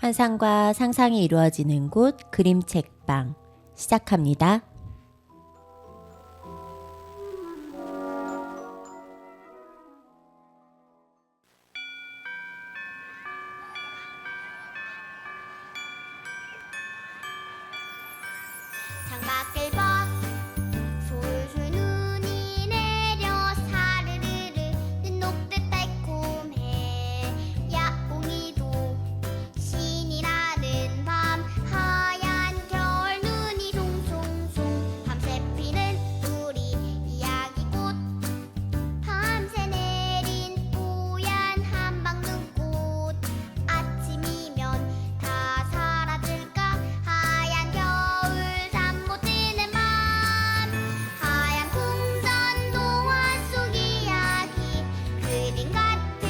환상과 상상이 이루어지는 곳 그림책방 시작합니다. 창밖을 봐 솔솔 눈이 내려 사르르르 눈 녹듯 달콤해 야옹이도 신이 나는 밤 하얀 겨울 눈이 송송송 밤새 피는 우리 이야기꽃 밤새 내린 뽀얀 한방 눈꽃 아침이면 다 사라질까 하얀 겨울 잠 못 드는 밤 하얀 궁전 동화 속 이야기 그림 같은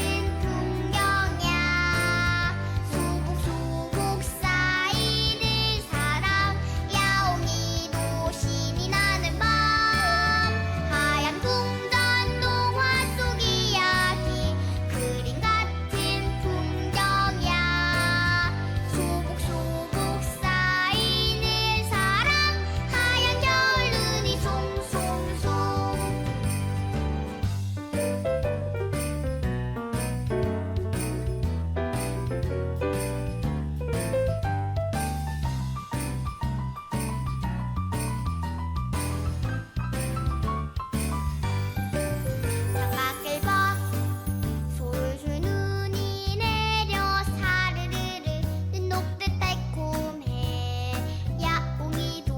풍경이야 소복소복 쌓이는 사랑 야옹이도 신이 나는 밤 하얀 궁전 동화 속 이야기 그림 같은 풍경이야 소복소복 쌓이는 사랑 하얀 겨울 눈이 송송송 창밖을 봐 솔솔 눈이 내려 사르르르 눈 녹듯 달콤해 야옹이도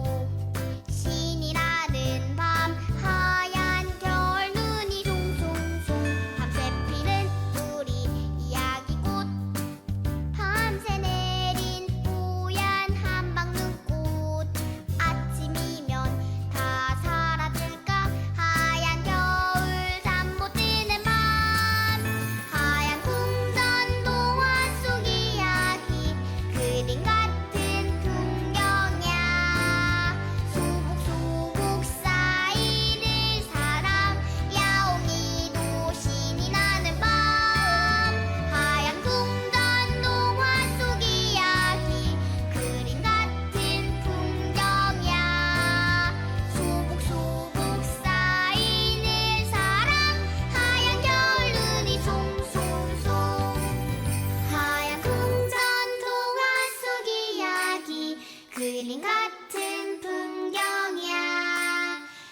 신이 나는 밤 하얀 겨울 눈이 송송송 밤새 피는 우리 이야기꽃 밤새 내린 뽀얀 한방 눈꽃 아침이면 다 사라질까 하얀 겨울 잠 못 드는 밤 하얀 궁전 동화 속 이야기 그림 같은 풍경이야 소복소복 쌓이는 사랑 야옹이도 신이 나는 밤 하얀 궁전 동화 속 이야기 그림 같은 풍경이야 소복소복 쌓이는 사랑 하얀 겨울 눈이 송송송 하얀 궁전 동화 속 이야기 그림 같은 풍경이야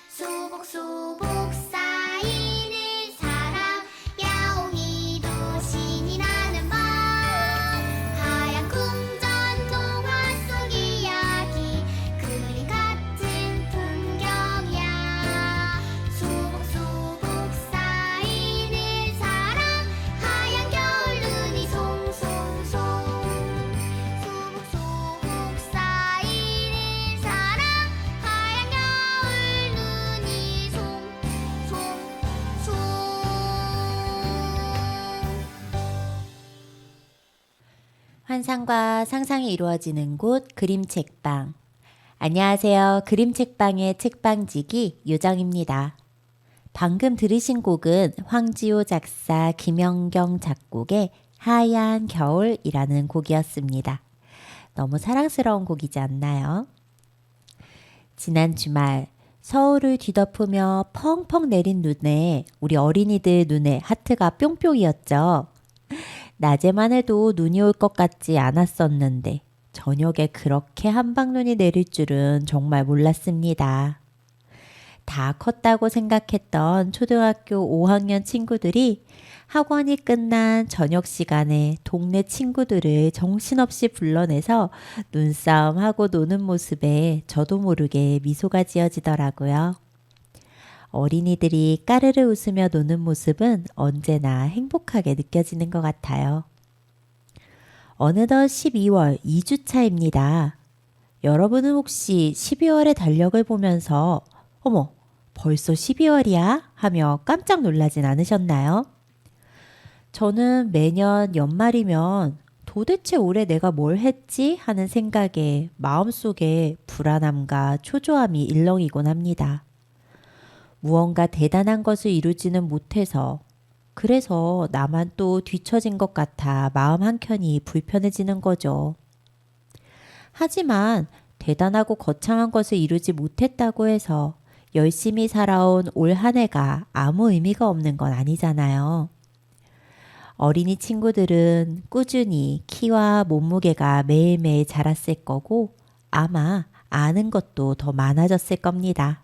소복소복 쌓이는 사랑 야옹이도 신이 나는 밤 하얀 궁전 동화 속 이야기 그림 같은 풍경이야 소복소복 쌓이는 사랑 하얀 겨울 눈이 송송송 소복소복 쌓이는 사랑 하얀 겨울 눈이 송송송 환상과 상상이 이루어지는 곳 그림책방. 안녕하세요. 그림책방의 책방지기 요정입니다. 방금 들으신 곡은 황지호 작사 김연경 작곡의 하얀 겨울이라는 곡이었습니다. 너무 사랑스러운 곡이지 않나요? 지난 주말 서울을 뒤덮으며 펑펑 내린 눈에 우리 어린이들 눈에 하트가 뿅뿅이었죠. 낮에만 해도 눈이 올 것 같지 않았었는데 저녁에 그렇게 한방눈이 내릴 줄은 정말 몰랐습니다. 다 컸다고 생각했던 초등학교 5학년 친구들이 학원이 끝난 저녁 시간에 동네 친구들을 정신없이 불러내서 눈싸움하고 노는 모습에 저도 모르게 미소가 지어지더라고요. 어린이들이 까르르 웃으며 노는 모습은 언제나 행복하게 느껴지는 것 같아요. 어느덧 12월 2주차입니다. 여러분은 혹시 12월의 달력을 보면서 어머, 벌써 12월이야? 하며 깜짝 놀라진 않으셨나요? 저는 매년 연말이면 도대체 올해 내가 뭘 했지? 하는 생각에 마음속에 불안함과 초조함이 일렁이곤 합니다. 무언가 대단한 것을 이루지는 못해서 그래서 나만 또 뒤처진 것 같아 마음 한켠이 불편해지는 거죠. 하지만 대단하고 거창한 것을 이루지 못했다고 해서 열심히 살아온 올 한 해가 아무 의미가 없는 건 아니잖아요. 어린이 친구들은 꾸준히 키와 몸무게가 매일매일 자랐을 거고 아마 아는 것도 더 많아졌을 겁니다.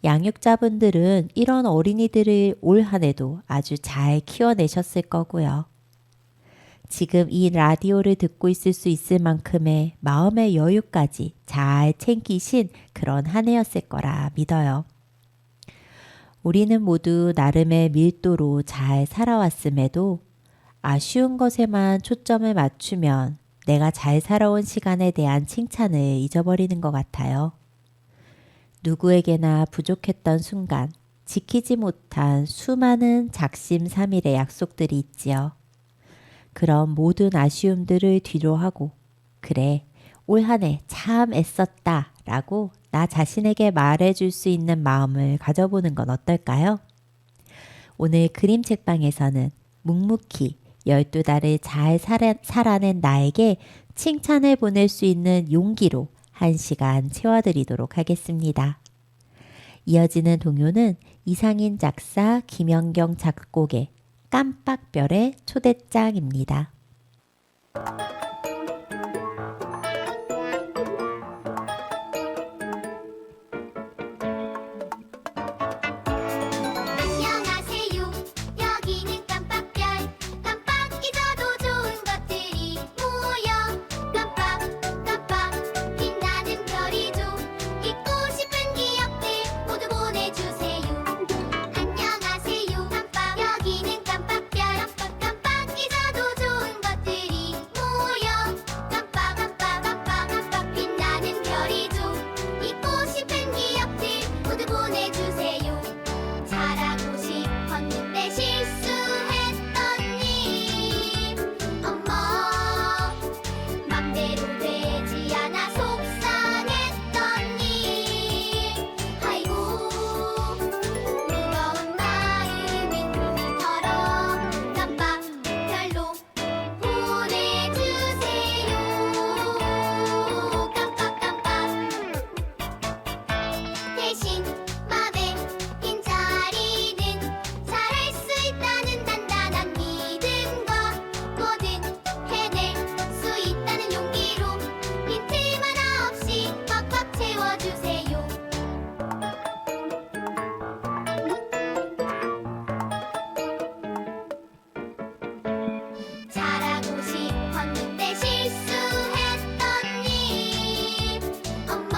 양육자분들은 이런 어린이들을 올 한 해도 아주 잘 키워내셨을 거고요. 지금 이 라디오를 듣고 있을 수 있을 만큼의 마음의 여유까지 잘 챙기신 그런 한 해였을 거라 믿어요. 우리는 모두 나름의 밀도로 잘 살아왔음에도 아쉬운 것에만 초점을 맞추면 내가 잘 살아온 시간에 대한 칭찬을 잊어버리는 것 같아요. 누구에게나 부족했던 순간, 지키지 못한 수많은 작심삼일의 약속들이 있지요. 그런 모든 아쉬움들을 뒤로하고 그래, 올 한 해 참 애썼다 라고 나 자신에게 말해줄 수 있는 마음을 가져보는 건 어떨까요? 오늘 그림책방에서는 묵묵히 12달을 잘 살아낸 나에게 칭찬을 보낼 수 있는 용기로 1시간 채워드리도록 하겠습니다. 이어지는 동요는 이상인 작사, 김연경 작곡의 깜빡별의 초대장입니다. 안녕하세요. 여기는 깜빡별. 깜빡 잊어도 좋은 것들이 모여. 깜빡 빛나는 별이죠. 잊고 싶은 기억들 모두 보내주세요. 안녕하세요. 깜빡 여기는 깜빡별. 깜빡 잊어도 좋은 것들이 모여. 깜빡 빛나는 별이죠. 잊고 싶은 기억들 모두 보내주세요. 잘하고 싶었는데 실수했던 일. 어머 맘대로 되지 않아 속상했던 일. 아이고 무거운 마음이 종이처럼 깜빡별로 보내주세요. 깜빡 대신 맘에 빈자리는 잘할 수 있다는 단단한 믿음과 뭐든 해낼 수 있다는 용기로 빈틈 하나 없이 꽉꽉 채워주세요. 잘하고 싶었는데 실수했던 일. 어머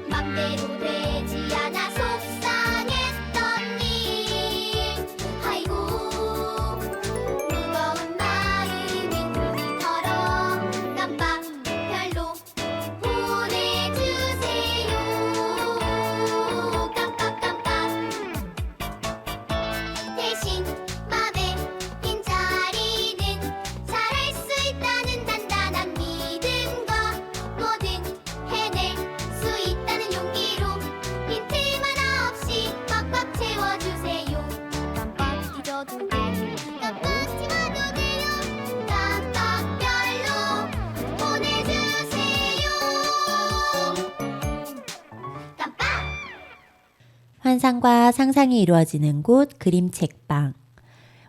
맘대로 되지 않아 속상했던 일. 아이고 무거운 마음은 종이처럼 깜빡별로 보내주세요. 깜빡 대신 맘에 빈자리는 잘할 수 있다는 단단한 믿음과 뭐든 해낼 수 있다는 용기로 빈틈 하나 없이 꽉꽉 채워주세요. 깜빡 잊어도 돼요. 깜빡 잊어도 돼요. 깜빡별로 보내주세요. 깜빡 환상과 상상이 이루어지는 곳 그림책방.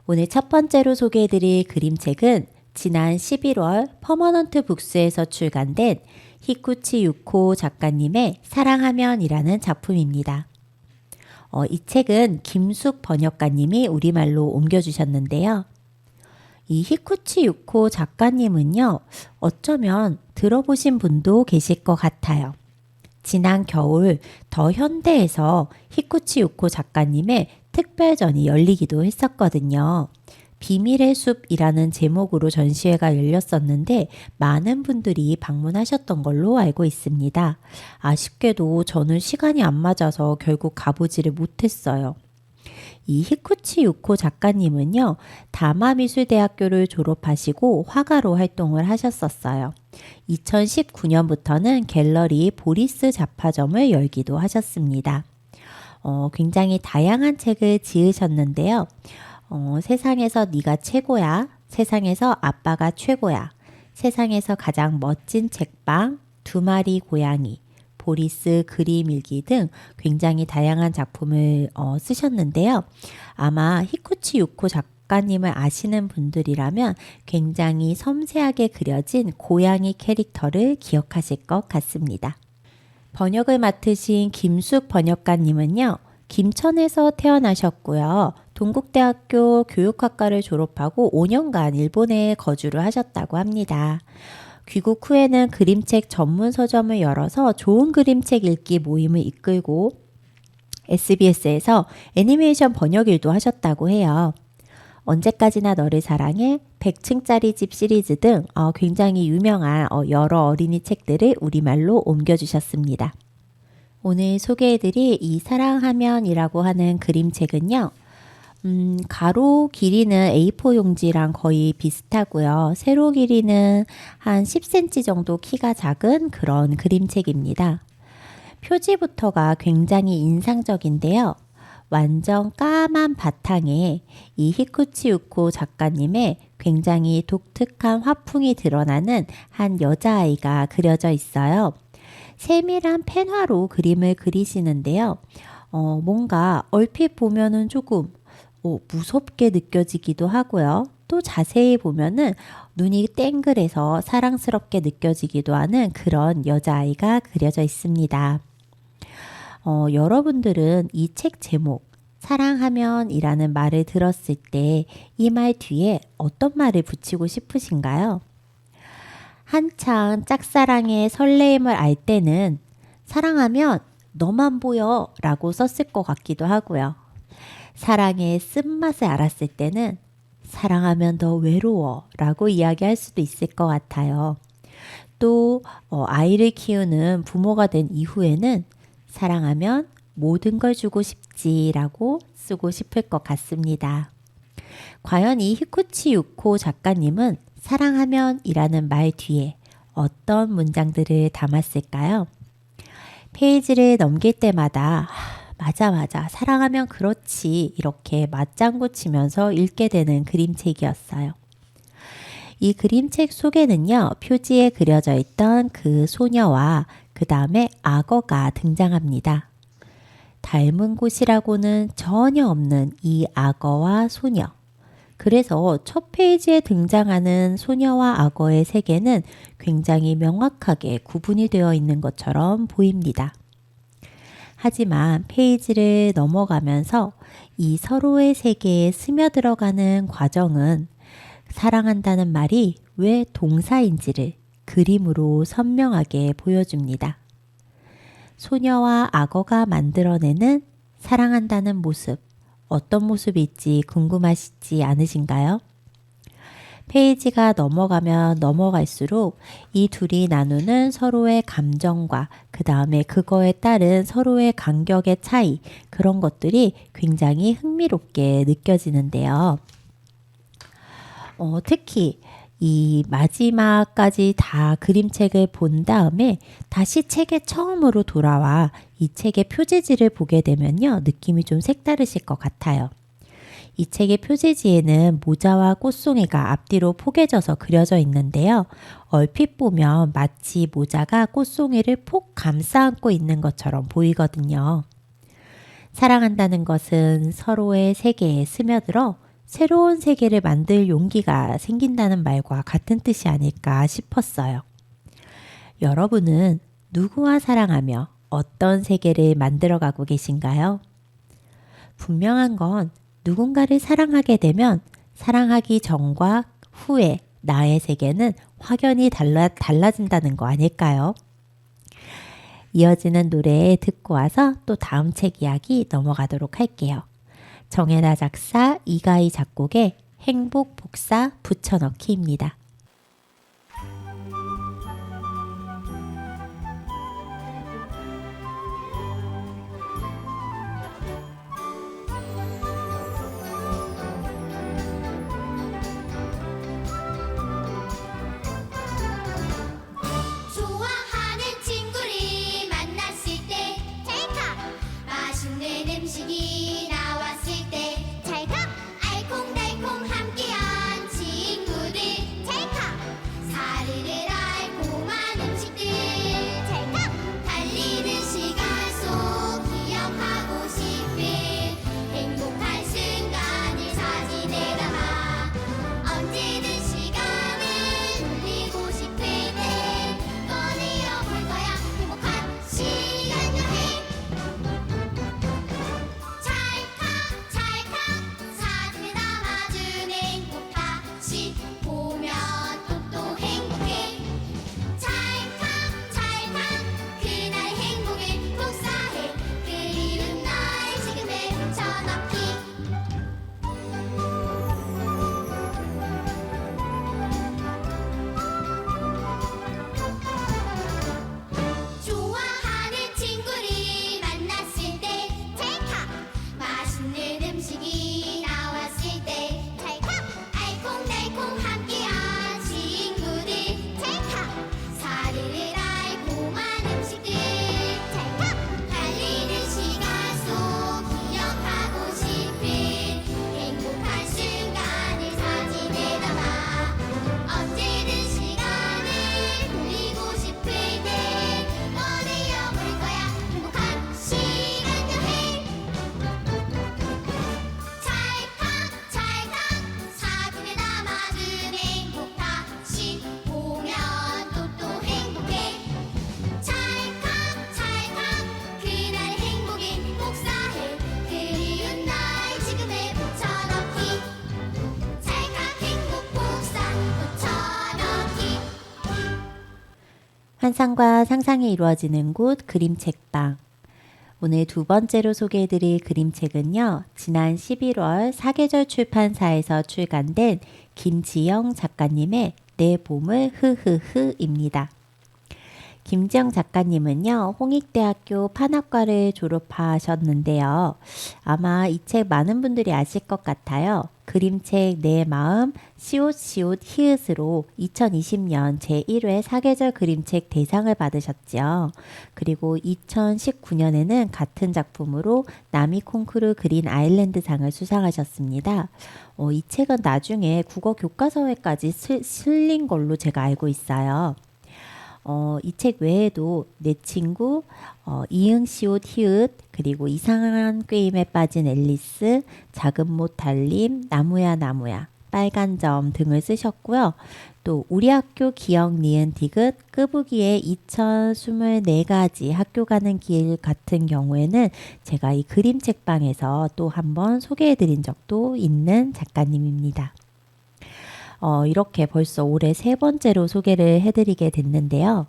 오늘 첫 번째로 소개해드릴 그림책은 지난 11월 퍼머넌트 북스에서 출간된 히쿠치 유코 작가님의 사랑하면이라는 작품입니다. 이 책은 김숙 번역가님이 우리말로 옮겨주셨는데요. 이 히쿠치 유코 작가님은요, 어쩌면 들어보신 분도 계실 것 같아요. 지난 겨울 더 현대에서 히쿠치 유코 작가님의 특별전이 열리기도 했었거든요. 비밀의 숲이라는 제목으로 전시회가 열렸었는데 많은 분들이 방문하셨던 걸로 알고 있습니다. 아쉽게도 저는 시간이 안 맞아서 결국 가보지를 못했어요. 이 히쿠치 유코 작가님은요, 다마미술대학교를 졸업하시고 화가로 활동을 하셨었어요. 2019년부터는 갤러리 보리스 잡화점을 열기도 하셨습니다. 굉장히 다양한 책을 지으셨는데요. 세상에서 네가 최고야. 세상에서 아빠가 최고야. 세상에서 가장 멋진 책방, 두 마리 고양이, 보리스 그림 일기 등 굉장히 다양한 작품을 쓰셨는데요. 아마 히쿠치 유코 작가님을 아시는 분들이라면 굉장히 섬세하게 그려진 고양이 캐릭터를 기억하실 것 같습니다. 번역을 맡으신 김숙 번역가님은요. 김천에서 태어나셨고요. 동국대학교 교육학과를 졸업하고 5년간 일본에 거주를 하셨다고 합니다. 귀국 후에는 그림책 전문 서점을 열어서 좋은 그림책 읽기 모임을 이끌고 SBS에서 애니메이션 번역 일도 하셨다고 해요. 언제까지나 너를 사랑해, 100층짜리 집 시리즈 등 굉장히 유명한 여러 어린이 책들을 우리말로 옮겨주셨습니다. 오늘 소개해드릴 이 사랑하면이라고 하는 그림책은요. 가로 길이는 A4 용지랑 거의 비슷하고요. 세로 길이는 한 10cm 정도 키가 작은 그런 그림책입니다. 표지부터가 굉장히 인상적인데요. 완전 까만 바탕에 이 히쿠치 유코 작가님의 굉장히 독특한 화풍이 드러나는 한 여자아이가 그려져 있어요. 세밀한 펜화로 그림을 그리시는데요. 뭔가 얼핏 보면은 조금 무섭게 느껴지기도 하고요. 또 자세히 보면은 눈이 땡글해서 사랑스럽게 느껴지기도 하는 그런 여자아이가 그려져 있습니다. 여러분들은 이 책 제목 사랑하면이라는 말을 들었을 때 이 말 뒤에 어떤 말을 붙이고 싶으신가요? 한창 짝사랑의 설레임을 알 때는 사랑하면 너만 보여 라고 썼을 것 같기도 하고요. 사랑의 쓴맛을 알았을 때는 사랑하면 더 외로워 라고 이야기할 수도 있을 것 같아요. 또 아이를 키우는 부모가 된 이후에는 사랑하면 모든 걸 주고 싶지라고 쓰고 싶을 것 같습니다. 과연 이 히쿠치 유코 작가님은 사랑하면이라는 말 뒤에 어떤 문장들을 담았을까요? 페이지를 넘길 때마다 맞아 사랑하면 그렇지 이렇게 맞장구 치면서 읽게 되는 그림책이었어요. 이 그림책 속에는요. 표지에 그려져 있던 그 소녀와 그 다음에 악어가 등장합니다. 닮은 곳이라고는 전혀 없는 이 악어와 소녀. 그래서 첫 페이지에 등장하는 소녀와 악어의 세계는 굉장히 명확하게 구분이 되어 있는 것처럼 보입니다. 하지만 페이지를 넘어가면서 이 서로의 세계에 스며들어가는 과정은 사랑한다는 말이 왜 동사인지를 그림으로 선명하게 보여줍니다. 소녀와 악어가 만들어내는 사랑한다는 모습, 어떤 모습일지 궁금하시지 않으신가요? 페이지가 넘어가면 넘어갈수록 이 둘이 나누는 서로의 감정과 그 다음에 그거에 따른 서로의 간격의 차이, 그런 것들이 굉장히 흥미롭게 느껴지는데요. 특히 이 마지막까지 다 그림책을 본 다음에 다시 책에 처음으로 돌아와 이 책의 표지지를 보게 되면요. 느낌이 좀 색다르실 것 같아요. 이 책의 표지지에는 모자와 꽃송이가 앞뒤로 포개져서 그려져 있는데요. 얼핏 보면 마치 모자가 꽃송이를 폭 감싸 안고 있는 것처럼 보이거든요. 사랑한다는 것은 서로의 세계에 스며들어 새로운 세계를 만들 용기가 생긴다는 말과 같은 뜻이 아닐까 싶었어요. 여러분은 누구와 사랑하며 어떤 세계를 만들어가고 계신가요? 분명한 건 누군가를 사랑하게 되면 사랑하기 전과 후에 나의 세계는 확연히 달라진다는 거 아닐까요? 이어지는 노래 듣고 와서 또 다음 책 이야기 넘어가도록 할게요. 정혜나 작사, 이가희 작곡의 행복 복사 붙여넣기입니다. 좋아하는 친구를 만났을 때 찰칵 맛있는 환상과 상상이 이루어지는 곳 그림책방. 오늘 두 번째로 소개해드릴 그림책은요. 지난 11월 사계절 출판사에서 출간된 김지영 작가님의 내 봄을 흐흐흐입니다. 김지영 작가님은요. 홍익대학교 판학과를 졸업하셨는데요. 아마 이 책 많은 분들이 아실 것 같아요. 그림책 내 마음 시옷시옷 히읗으로 2020년 제1회 사계절 그림책 대상을 받으셨죠. 그리고 2019년에는 같은 작품으로 남이 콩쿠르 그린 아일랜드상을 수상하셨습니다. 이 책은 나중에 국어 교과서에까지 실린 걸로 제가 알고 있어요. 이 책 외에도 내 친구, 이응 시옷 히읗, 그리고 이상한 게임에 빠진 앨리스, 작은 못 달림, 나무야 나무야, 빨간 점 등을 쓰셨고요. 또 우리 학교 기억 니은 디귿, 끄부기의 2024가지 학교 가는 길 같은 경우에는 제가 이 그림책방에서 또 한번 소개해드린 적도 있는 작가님입니다. 이렇게 벌써 올해 세 번째로 소개를 해드리게 됐는데요.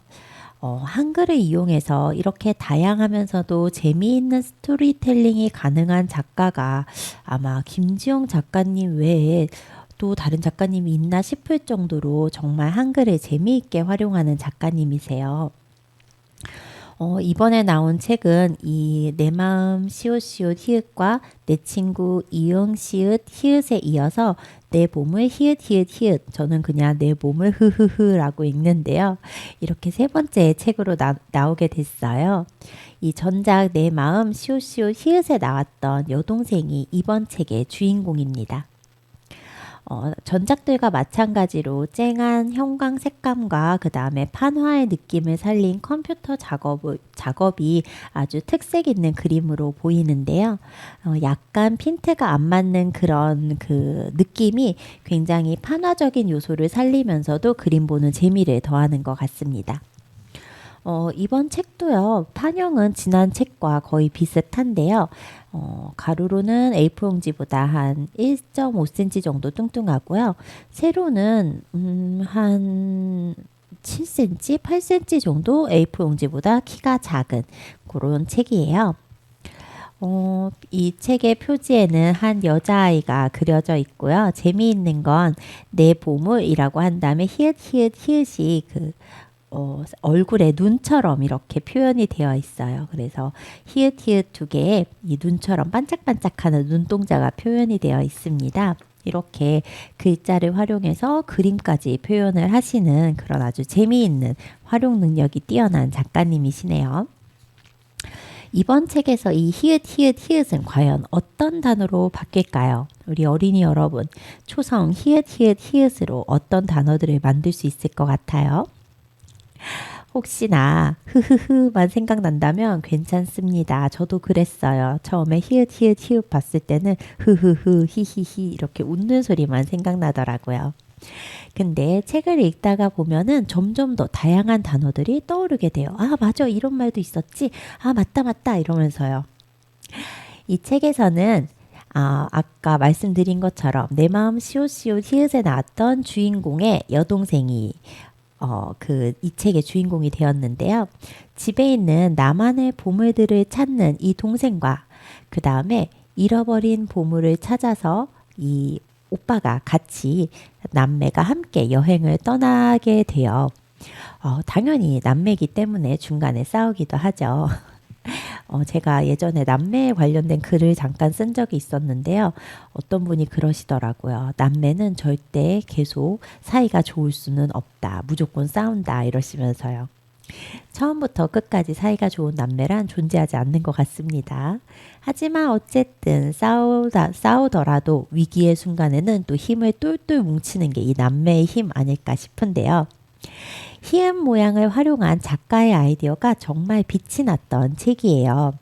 한글을 이용해서 이렇게 다양하면서도 재미있는 스토리텔링이 가능한 작가가 아마 김지영 작가님 외에 또 다른 작가님이 있나 싶을 정도로 정말 한글을 재미있게 활용하는 작가님이세요. 이번에 나온 책은 이 내 마음 시옷시옷 히읗과 내 친구 이응 시읒 히읗에 이어서 내 봄을 히읗 히읗 히읗, 저는 그냥 내 봄을 흐흐흐라고 읽는데요. 이렇게 세 번째 책으로 나오게 됐어요. 이 전작 내 마음 시옷시옷 히읗에 나왔던 여동생이 이번 책의 주인공입니다. 전작들과 마찬가지로 쨍한 형광 색감과 그 다음에 판화의 느낌을 살린 컴퓨터 작업이 아주 특색 있는 그림으로 보이는데요. 약간 핀트가 안 맞는 그런 그 느낌이 굉장히 판화적인 요소를 살리면서도 그림 보는 재미를 더하는 것 같습니다. 이번 책도요, 판형은 지난 책과 거의 비슷한데요. 가로로는 A4 용지보다 한 1.5cm 정도 뚱뚱하고요. 세로는 한 7cm, 8cm 정도 A4 용지보다 키가 작은 그런 책이에요. 이 책의 표지에는 한 여자아이가 그려져 있고요. 재미있는 건 내 보물이라고 한 다음에 히읗 히읗 히읗이 얼굴에 눈처럼 이렇게 표현이 되어 있어요. 그래서 히읗 히읗 두 개에 이 눈처럼 반짝반짝하는 눈동자가 표현이 되어 있습니다. 이렇게 글자를 활용해서 그림까지 표현을 하시는 그런 아주 재미있는 활용 능력이 뛰어난 작가님이시네요. 이번 책에서 이 히읗 히읗 히읗은 과연 어떤 단어로 바뀔까요? 우리 어린이 여러분, 초성 히읗 히읗 히읗으로 어떤 단어들을 만들 수 있을 것 같아요? 혹시나 흐흐흐만 생각난다면 괜찮습니다. 저도 그랬어요. 처음에 히읗 히읗 히읗 봤을 때는 흐흐흐 히히히 이렇게 웃는 소리만 생각나더라고요. 근데 책을 읽다가 보면은 점점 더 다양한 단어들이 떠오르게 돼요. 아, 맞아, 이런 말도 있었지. 아, 맞다 이러면서요. 이 책에서는 아까 말씀드린 것처럼 내 마음 시옷시옷 히읗에 나왔던 주인공의 여동생이 이 책의 주인공이 되었는데요. 집에 있는 나만의 보물들을 찾는 이 동생과 그 다음에 잃어버린 보물을 찾아서 이 오빠가 같이 남매가 함께 여행을 떠나게 돼요. 당연히 남매이기 때문에 중간에 싸우기도 하죠. 제가 예전에 남매에 관련된 글을 잠깐 쓴 적이 있었는데요. 어떤 분이 그러시더라고요. 남매는 절대 계속 사이가 좋을 수는 없다. 무조건 싸운다. 이러시면서요. 처음부터 끝까지 사이가 좋은 남매란 존재하지 않는 것 같습니다. 하지만 어쨌든 싸우더라도 위기의 순간에는 또 힘을 똘똘 뭉치는 게 이 남매의 힘 아닐까 싶은데요. 히읗 모양을 활용한 작가의 아이디어가 정말 빛이 났던 책이에요.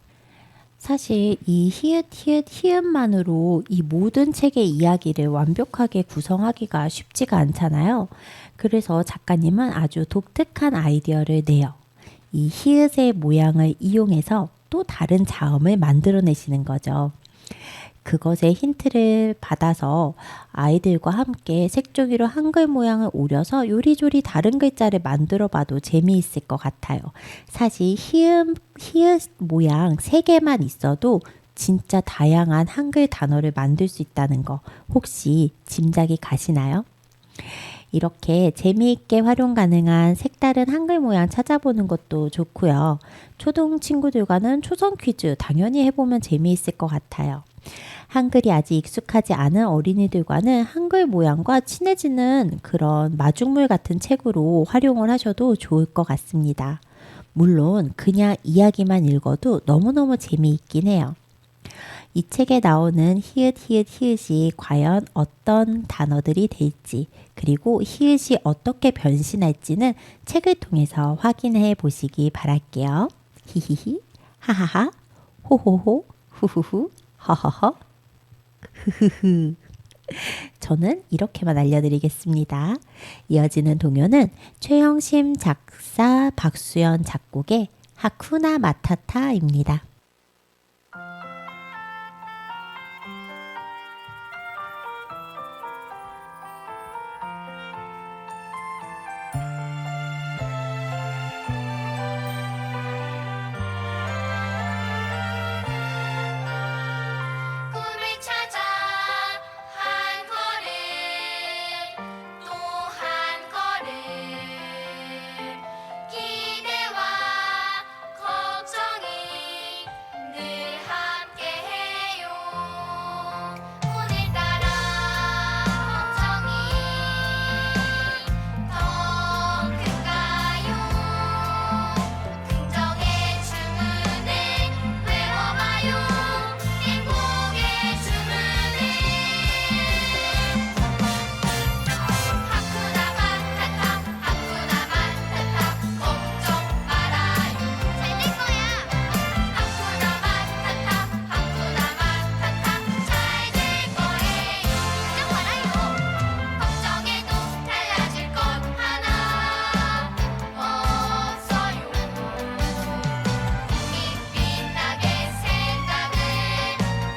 사실 이 히읗 히읗 히읗만으로 이 모든 책의 이야기를 완벽하게 구성하기가 쉽지가 않잖아요. 그래서 작가님은 아주 독특한 아이디어를 내요. 이 히읗의 모양을 이용해서 또 다른 자음을 만들어내시는 거죠. 그것의 힌트를 받아서 아이들과 함께 색종이로 한글 모양을 오려서 요리조리 다른 글자를 만들어 봐도 재미있을 것 같아요. 사실 히읗 모양 3개만 있어도 진짜 다양한 한글 단어를 만들 수 있다는 거 혹시 짐작이 가시나요? 이렇게 재미있게 활용 가능한 색다른 한글 모양 찾아보는 것도 좋고요. 초등 친구들과는 초성 퀴즈 당연히 해보면 재미있을 것 같아요. 한글이 아직 익숙하지 않은 어린이들과는 한글 모양과 친해지는 그런 마중물 같은 책으로 활용을 하셔도 좋을 것 같습니다. 물론 그냥 이야기만 읽어도 너무너무 재미있긴 해요. 이 책에 나오는 히읗이 과연 어떤 단어들이 될지 그리고 히읗이 어떻게 변신할지는 책을 통해서 확인해 보시기 바랄게요. 히히히 하하하 호호호 후후후 허허허 흐흐흐. 저는 이렇게만 알려드리겠습니다. 이어지는 동요는 최형심 작사 박수연 작곡의 하쿠나 마타타입니다. 꿈을 찾아 한 걸음 또 한 걸음 기대와 걱정이 늘 함께해요. 오늘따라 걱정이 더 큰가요? 긍정의 주문을 외워봐요. 행복의 주문을 하쿠나 마타타 하쿠나 마타타 걱정 말아요. 잘 될 거야. 하쿠나 마타타 하쿠나 마타타 잘 될 거예요. 걱정 말아요. 걱정해도 달라질 것 하나 없어요. 꿈이 빛나게 생각을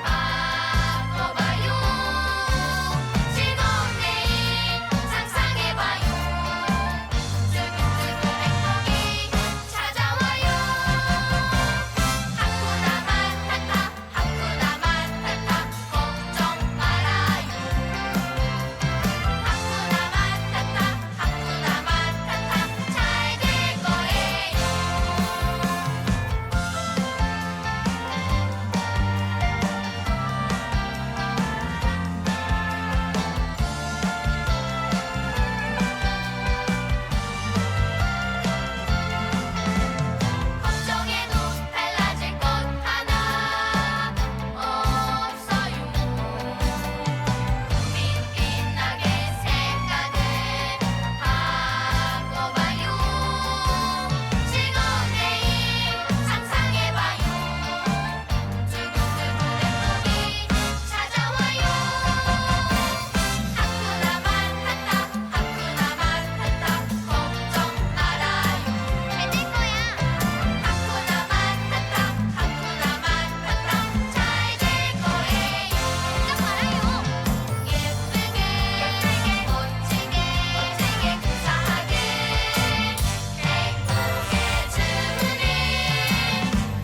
바꿔봐요. 즐거운 내일 상상해봐요. 두근두근 행복이 찾아와요. 하쿠나 마타타 하쿠나 마타타 걱정 말아요. 하쿠나 마타타 하쿠나 마타타 잘 될 거예요. 걱정해도 달라질 것 하나 없어요. 꿈이 빛나게 생각을 바꿔봐요. 즐거운 내일 상상해봐요. 두근두근 행복이 찾아와요. 하쿠나 마타타 하쿠나 마타타 걱정 말아요. 잘 될 거야. 하쿠나 마타타 하쿠나 마타타 잘 될 거예요. 걱정 말아요. 예쁘게 멋지게 감사하게 행복의 주문을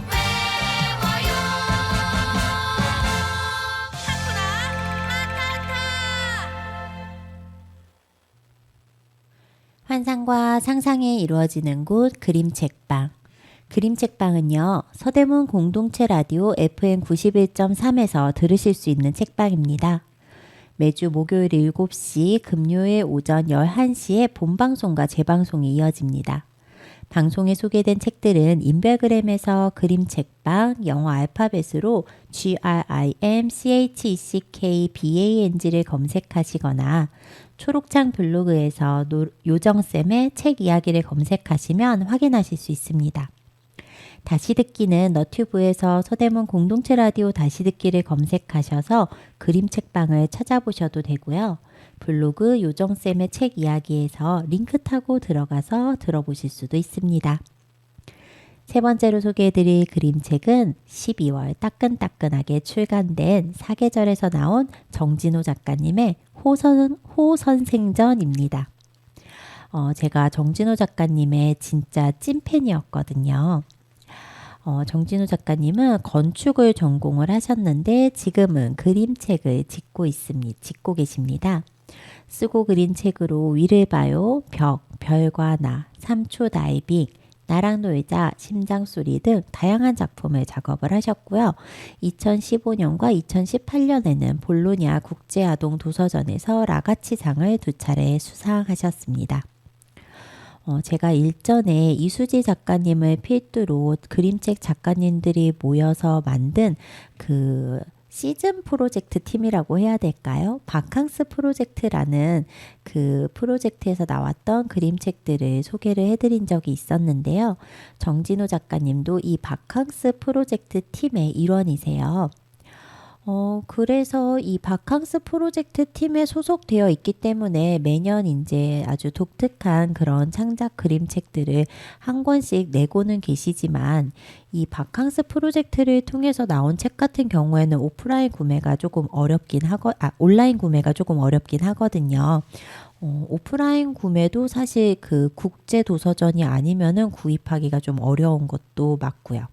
외워요. 하쿠나 마타타 환상과 상상이 이루어지는 곳 그림책방. 그림책방은요, 서대문 공동체 라디오 FM 91.3에서 들으실 수 있는 책방입니다. 매주 목요일 7시, 금요일 오전 11시에 본방송과 재방송이 이어집니다. 방송에 소개된 책들은 인별그램에서 그림책방 영어 알파벳으로 GRIMCHECKBANG를 검색하시거나 초록창 블로그에서 요정쌤의 책 이야기를 검색하시면 확인하실 수 있습니다. 다시 듣기는 너튜브에서 서대문 공동체 라디오 다시 듣기를 검색하셔서 그림책방을 찾아보셔도 되고요. 블로그 요정쌤의 책 이야기에서 링크 타고 들어가서 들어보실 수도 있습니다. 세 번째로 소개해드릴 그림책은 12월 따끈따끈하게 출간된 사계절에서 나온 정진호 작가님의 호선생전입니다. 제가 정진호 작가님의 진짜 찐팬이었거든요. 정진호 작가님은 건축을 전공을 하셨는데 지금은 그림책을 짓고 계십니다. 쓰고 그린 책으로 위를 봐요, 별과 나, 3초 다이빙, 나랑 놀자, 심장소리 등 다양한 작품을 작업을 하셨고요. 2015년과 2018년에는 볼로냐 국제아동도서전에서 라가치상을 2차례 수상하셨습니다. 제가 일전에 이수지 작가님을 필두로 그림책 작가님들이 모여서 만든 그 시즌 프로젝트 팀이라고 해야 될까요? 바캉스 프로젝트라는 그 프로젝트에서 나왔던 그림책들을 소개를 해드린 적이 있었는데요. 정진호 작가님도 이 바캉스 프로젝트 팀의 일원이세요. 그래서 이 바캉스 프로젝트 팀에 소속되어 있기 때문에 매년 이제 아주 독특한 그런 창작 그림책들을 한 권씩 내고는 계시지만 이 바캉스 프로젝트를 통해서 나온 책 같은 경우에는 온라인 구매가 조금 어렵긴 하거든요. 오프라인 구매도 사실 그 국제 도서전이 아니면은 구입하기가 좀 어려운 것도 맞고요.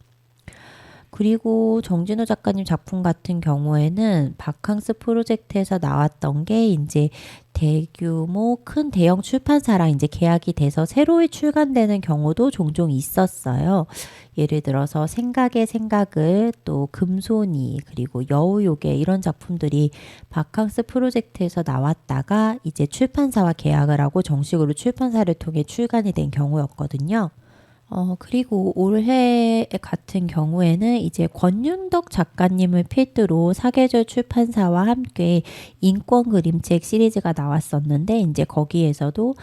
그리고 정진호 작가님 작품 같은 경우에는 바캉스 프로젝트에서 나왔던 게 이제 대규모 큰 대형 출판사랑 이제 계약이 돼서 새로 출간되는 경우도 종종 있었어요. 예를 들어서 생각의 생각을, 또 금손이, 그리고 여우요괴 이런 작품들이 바캉스 프로젝트에서 나왔다가 이제 출판사와 계약을 하고 정식으로 출판사를 통해 출간이 된 경우였거든요. 그리고 올해 같은 경우에는 이제 권윤덕 작가님을 필두로 사계절 출판사와 함께 인권 그림책 시리즈가 나왔었는데, 이제 거기에서도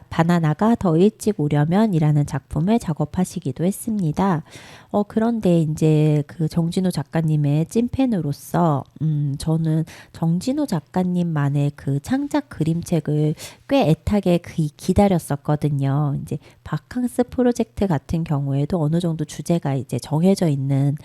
바나나가 더 일찍 오려면 이라는 작품을 작업하시기도 했습니다. 그런데 이제 그 정진호 작가님의 찐팬으로서, 저는 정진호 작가님만의 그 창작 그림책을 꽤 애타게 기다렸었거든요. 이제 바캉스 프로젝트 같은 경우에도 어느 정도 주제가 이제 정해져 있는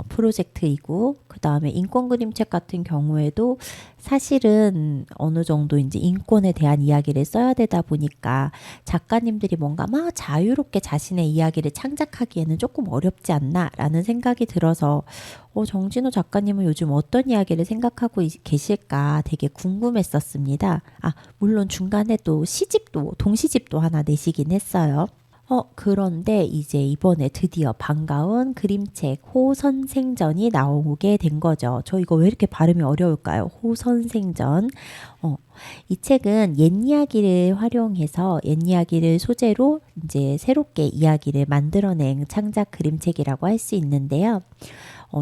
프로젝트이고, 그 다음에 인권 그림책 같은 경우에도 사실은 어느 정도 이제 인권에 대한 이야기를 써야 되다 보니까 작가님들이 뭔가 막 자유롭게 자신의 이야기를 창작하기에는 조금 어렵지 않나 라는 생각이 들어서 정진호 작가님은 요즘 어떤 이야기를 생각하고 계실까 되게 궁금했었습니다. 물론 중간에 또 동시집도 하나 내시긴 했어요. 그런데 이제 이번에 드디어 반가운 그림책 호선생전이 나오게 된 거죠. 저 이거 왜 이렇게 발음이 어려울까요? 호선생전. 이 책은 옛 이야기를 소재로 이제 새롭게 이야기를 만들어낸 창작 그림책이라고 할 수 있는데요.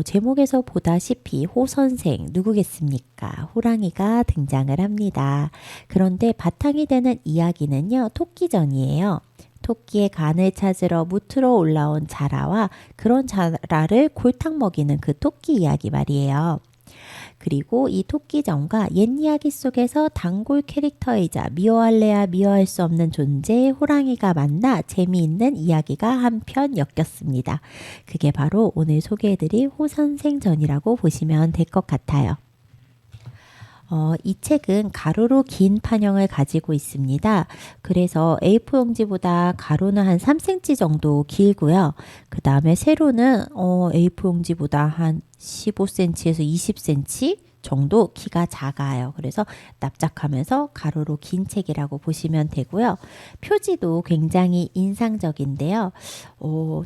제목에서 보다시피 호선생 누구겠습니까? 호랑이가 등장을 합니다. 그런데 바탕이 되는 이야기는요, 토끼전이에요. 토끼의 간을 찾으러 무트로 올라온 자라와 그런 자라를 골탕 먹이는 그 토끼 이야기 말이에요. 그리고 이 토끼전과 옛 이야기 속에서 단골 캐릭터이자 미워할래야 미워할 수 없는 존재 호랑이가 만나 재미있는 이야기가 한편 엮였습니다. 그게 바로 오늘 소개해드릴 호선생전이라고 보시면 될 것 같아요. 이 책은 가로로 긴 판형을 가지고 있습니다. 그래서 A4 용지보다 가로는 한 3cm 정도 길고요. 그 다음에 세로는 A4 용지보다 한 15cm에서 20cm 정도 키가 작아요. 그래서 납작하면서 가로로 긴 책이라고 보시면 되고요. 표지도 굉장히 인상적인데요.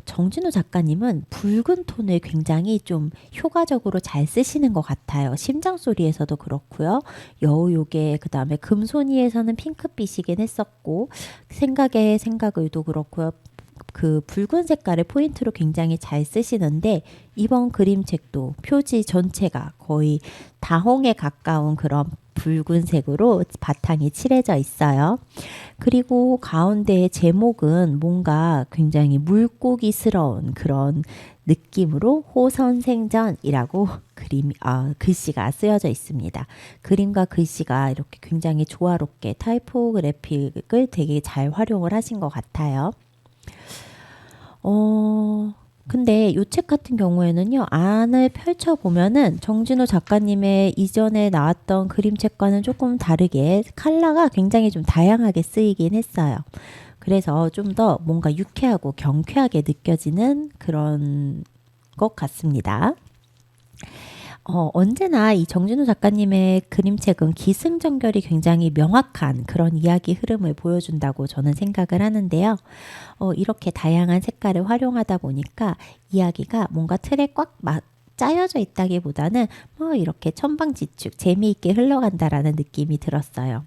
정진호 작가님은 붉은 톤을 굉장히 좀 효과적으로 잘 쓰시는 것 같아요. 심장소리에서도 그렇고요. 여우요괴, 그 다음에 금손이에서는 핑크빛이긴 했었고, 생각의 생각을도 그렇고요. 그 붉은 색깔을 포인트로 굉장히 잘 쓰시는데, 이번 그림책도 표지 전체가 거의 다홍에 가까운 그런 붉은색으로 바탕이 칠해져 있어요. 그리고 가운데의 제목은 뭔가 굉장히 물고기스러운 그런 느낌으로 호선생전이라고 글씨가 쓰여져 있습니다. 그림과 글씨가 이렇게 굉장히 조화롭게 타이포그래픽을 되게 잘 활용을 하신 것 같아요. 근데 이 책 같은 경우에는요, 안을 펼쳐보면은 정진우 작가님의 이전에 나왔던 그림책과는 조금 다르게 컬러가 굉장히 좀 다양하게 쓰이긴 했어요. 그래서 좀 더 뭔가 유쾌하고 경쾌하게 느껴지는 그런 것 같습니다. 언제나 이 정진우 작가님의 그림책은 기승전결이 굉장히 명확한 그런 이야기 흐름을 보여준다고 저는 생각을 하는데요. 이렇게 다양한 색깔을 활용하다 보니까 이야기가 뭔가 틀에 꽉 짜여져 있다기보다는 이렇게 천방지축 재미있게 흘러간다라는 느낌이 들었어요.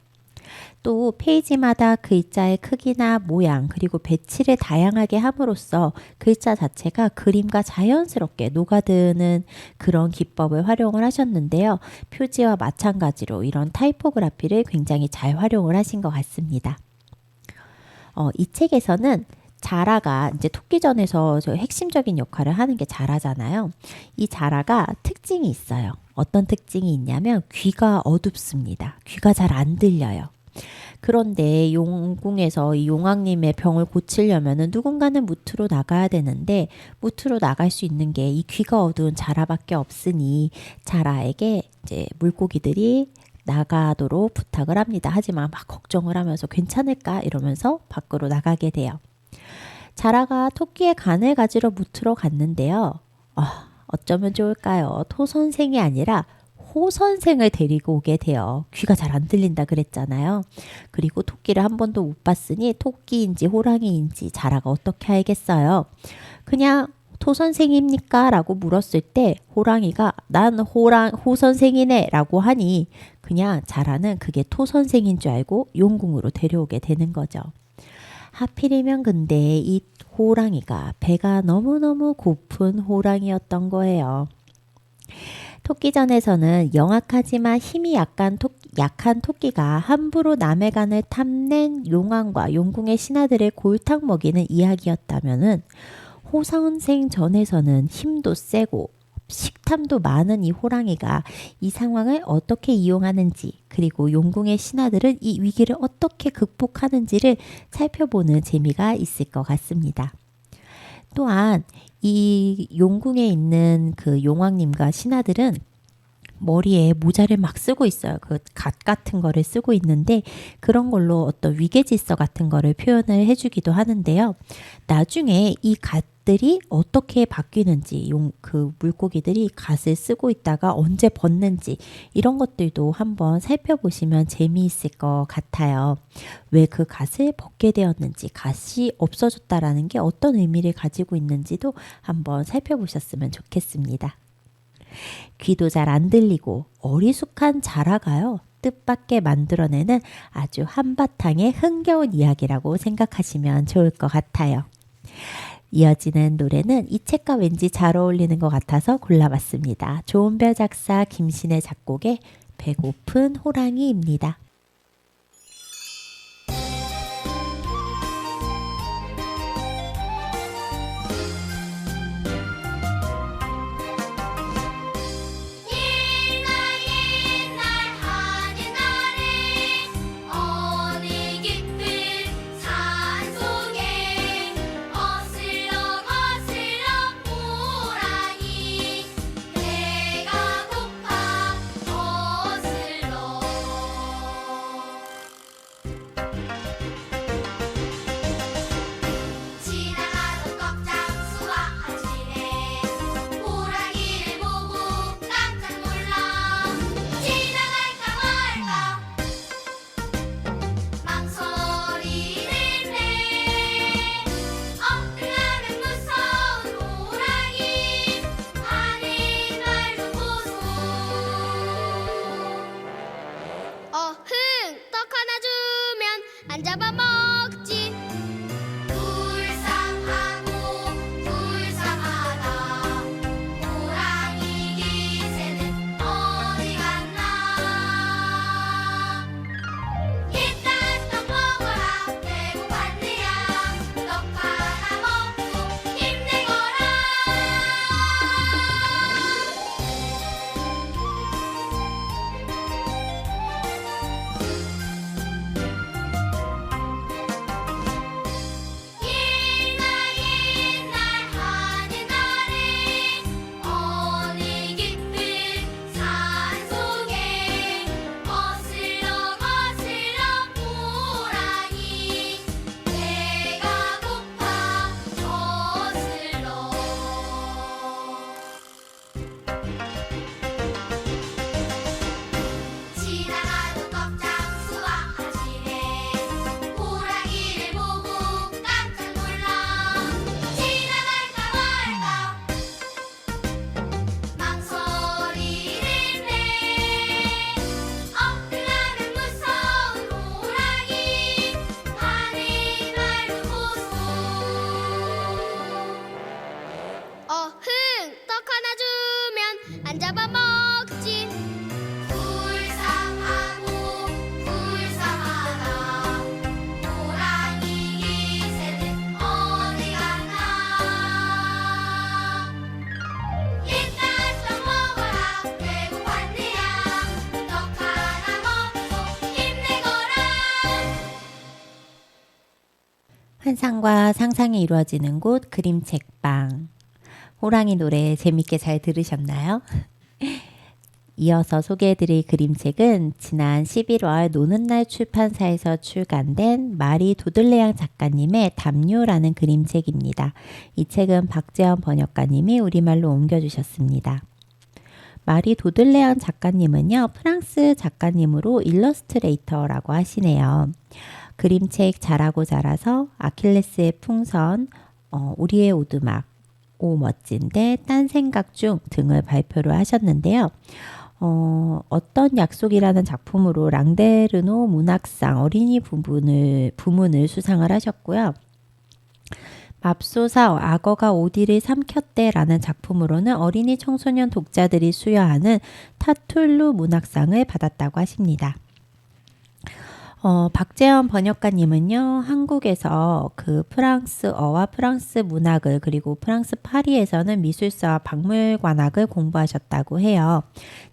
또 페이지마다 글자의 크기나 모양 그리고 배치를 다양하게 함으로써 글자 자체가 그림과 자연스럽게 녹아드는 그런 기법을 활용을 하셨는데요. 표지와 마찬가지로 이런 타이포그라피를 굉장히 잘 활용을 하신 것 같습니다. 이 책에서는 자라가 이제 토끼전에서 저 핵심적인 역할을 하는 게 자라잖아요. 이 자라가 특징이 있어요. 어떤 특징이 있냐면 귀가 어둡습니다. 귀가 잘 안 들려요. 그런데 용궁에서 이 용왕님의 병을 고치려면은 누군가는 무트로 나가야 되는데 무트로 나갈 수 있는 게 이 귀가 어두운 자라밖에 없으니 자라에게 이제 물고기들이 나가도록 부탁을 합니다. 하지만 막 걱정을 하면서 괜찮을까 이러면서 밖으로 나가게 돼요. 자라가 토끼의 간을 가지러 무트로 갔는데요. 어쩌면 좋을까요? 토 선생이 아니라 호 선생을 데리고 오게 돼요. 귀가 잘 안 들린다 그랬잖아요. 그리고 토끼를 한 번도 못 봤으니 토끼인지 호랑이인지 자라가 어떻게 알겠어요? 그냥 토 선생입니까? 라고 물었을 때 호랑이가 난 호 선생이네 라고 하니 그냥 자라는 그게 토 선생인 줄 알고 용궁으로 데려오게 되는 거죠. 하필이면 근데 이 호랑이가 배가 너무너무 고픈 호랑이였던 거예요. 토끼전에서는 영악하지만 힘이 약한 토끼가 함부로 남의 간을 탐낸 용왕과 용궁의 신하들의 골탕 먹이는 이야기였다면은 호선생 전에서는 힘도 세고 식탐도 많은 이 호랑이가 이 상황을 어떻게 이용하는지 그리고 용궁의 신하들은 이 위기를 어떻게 극복하는지를 살펴보는 재미가 있을 것 같습니다. 또한 이 용궁에 있는 그 용왕님과 신하들은 머리에 모자를 막 쓰고 있어요. 그 갓 같은 거를 쓰고 있는데 그런 걸로 어떤 위계질서 같은 거를 표현을 해주기도 하는데요. 나중에 이 갓들이 어떻게 바뀌는지 그 물고기들이 갓을 쓰고 있다가 언제 벗는지 이런 것들도 한번 살펴보시면 재미있을 것 같아요. 왜 그 갓을 벗게 되었는지 갓이 없어졌다라는 게 어떤 의미를 가지고 있는지도 한번 살펴보셨으면 좋겠습니다. 귀도 잘 안 들리고 어리숙한 자라가요. 뜻밖의 만들어내는 아주 한바탕의 흥겨운 이야기라고 생각하시면 좋을 것 같아요. 이어지는 노래는 이 책과 왠지 잘 어울리는 것 같아서 골라봤습니다. 좋은별 작사 김신의 작곡의 배고픈 호랑이입니다. 어디 깊은 산 속에 어슬렁어슬렁 호랑이 배가 고파 어슬렁 환상과 상상이 이루어지는 곳 그림책방. 호랑이 노래 재밌게 잘 들으셨나요? 이어서 소개해드릴 그림책은 지난 11월 노는 날 출판사에서 출간된 마리 도들레앙 작가님의 담요라는 그림책입니다. 이 책은 박재현 번역가님이 우리말로 옮겨주셨습니다. 마리 도들레앙 작가님은요, 프랑스 작가님으로 일러스트레이터라고 하시네요. 그림책 잘하고 자라서 아킬레스의 풍선, 우리의 오두막, 오 멋진데 딴 생각 중 등을 발표를 하셨는데요. 어떤 약속이라는 작품으로 랑데르노 문학상 어린이 부문을 수상을 하셨고요. 맙소사 악어가 오디를 삼켰대라는 작품으로는 어린이 청소년 독자들이 수여하는 타툴루 문학상을 받았다고 하십니다. 박재현 번역가님은요, 한국에서 그 프랑스어와 프랑스 문학을 그리고 프랑스 파리에서는 미술사와 박물관학을 공부하셨다고 해요.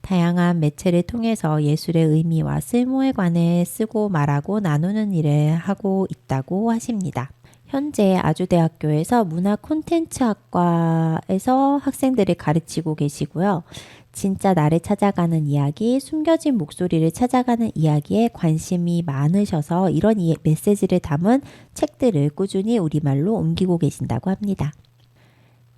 다양한 매체를 통해서 예술의 의미와 쓸모에 관해 쓰고 말하고 나누는 일을 하고 있다고 하십니다. 현재 아주대학교에서 문화 콘텐츠학과에서 학생들을 가르치고 계시고요. 진짜 나를 찾아가는 이야기, 숨겨진 목소리를 찾아가는 이야기에 관심이 많으셔서 이런 메시지를 담은 책들을 꾸준히 우리말로 옮기고 계신다고 합니다.